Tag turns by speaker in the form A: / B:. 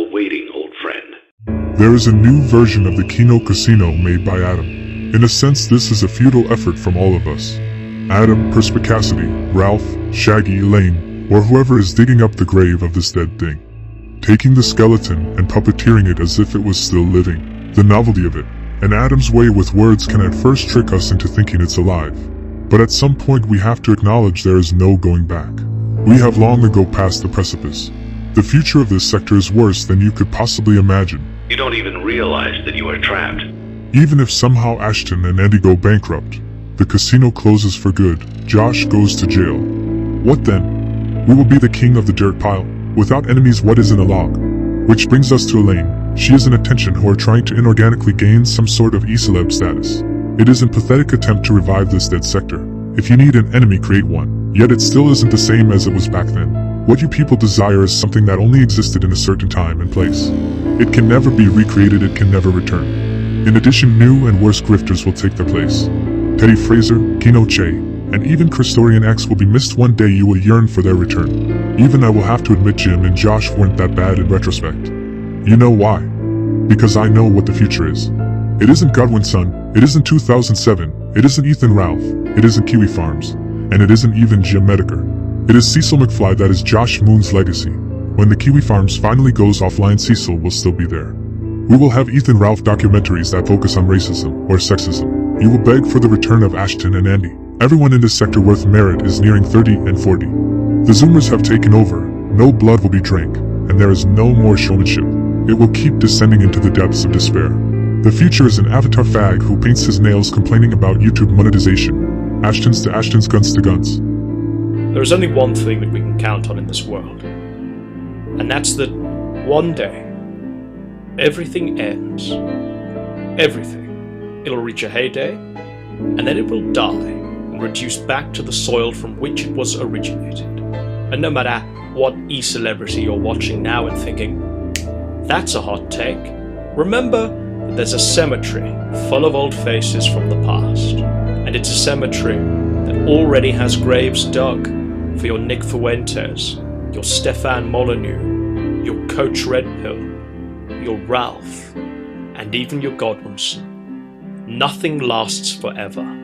A: still waiting, old friend.
B: There is a new version of the Kino casino made by Adam. In a sense, this is a futile effort from all of us. Adam, Perspicacity, Ralph, Shaggy, Elaine, or whoever is digging up the grave of this dead thing. Taking the skeleton and puppeteering it as if it was still living. The novelty of it, and Adam's way with words can at first trick us into thinking it's alive. But at some point we have to acknowledge there is no going back. We have long ago passed the precipice. The future of this sector is worse than you could possibly imagine.
A: You don't even realize that you are trapped.
B: Even if somehow Ashton and Andy go bankrupt, the casino closes for good, Josh goes to jail. What then? We will be the king of the dirt pile. Without enemies, what is in a log? Which brings us to Elaine. She is an attention whore trying to inorganically gain some sort of e-celeb status. It is a pathetic attempt to revive this dead sector. If you need an enemy, create one. Yet it still isn't the same as it was back then. What you people desire is something that only existed in a certain time and place. It can never be recreated, it can never return. In addition, new and worse grifters will take their place. Teddy Fraser, Kino Che, and even Christorian X will be missed. One day you will yearn for their return. Even I will have to admit Jim and Josh weren't that bad in retrospect. You know why? Because I know what the future is. It isn't Godwinson, it isn't 2007, it isn't Ethan Ralph, it isn't Kiwi Farms, and it isn't even Jim Mediker. It is CECIL McFly, that is Josh Moon's legacy. When the Kiwi Farms finally goes offline, CECIL will still be there. We will have Ethan Ralph documentaries that focus on racism or sexism. You will beg for the return of Ashton and Andy. Everyone in this sector worth merit is nearing 30 and 40. The Zoomers have taken over, no blood will be drank, and there is no more showmanship. It will keep descending into the depths of despair. The future is an avatar fag who paints his nails complaining about YouTube monetization. Ashton's to Ashton's, guns to guns.
C: There is only one thing that we can count on in this world, and that's that one day, everything ends. Everything. It'll reach a heyday, and then it will die and reduce back to the soil from which it was originated. And no matter what e-celebrity you're watching now and thinking, that's a hot take, remember that there's a cemetery full of old faces from the past. And it's a cemetery that already has graves dug for your Nick Fuentes, your Stefan Molyneux, your Coach Red Pill, your Ralph, and even your Godwinson. Nothing lasts forever.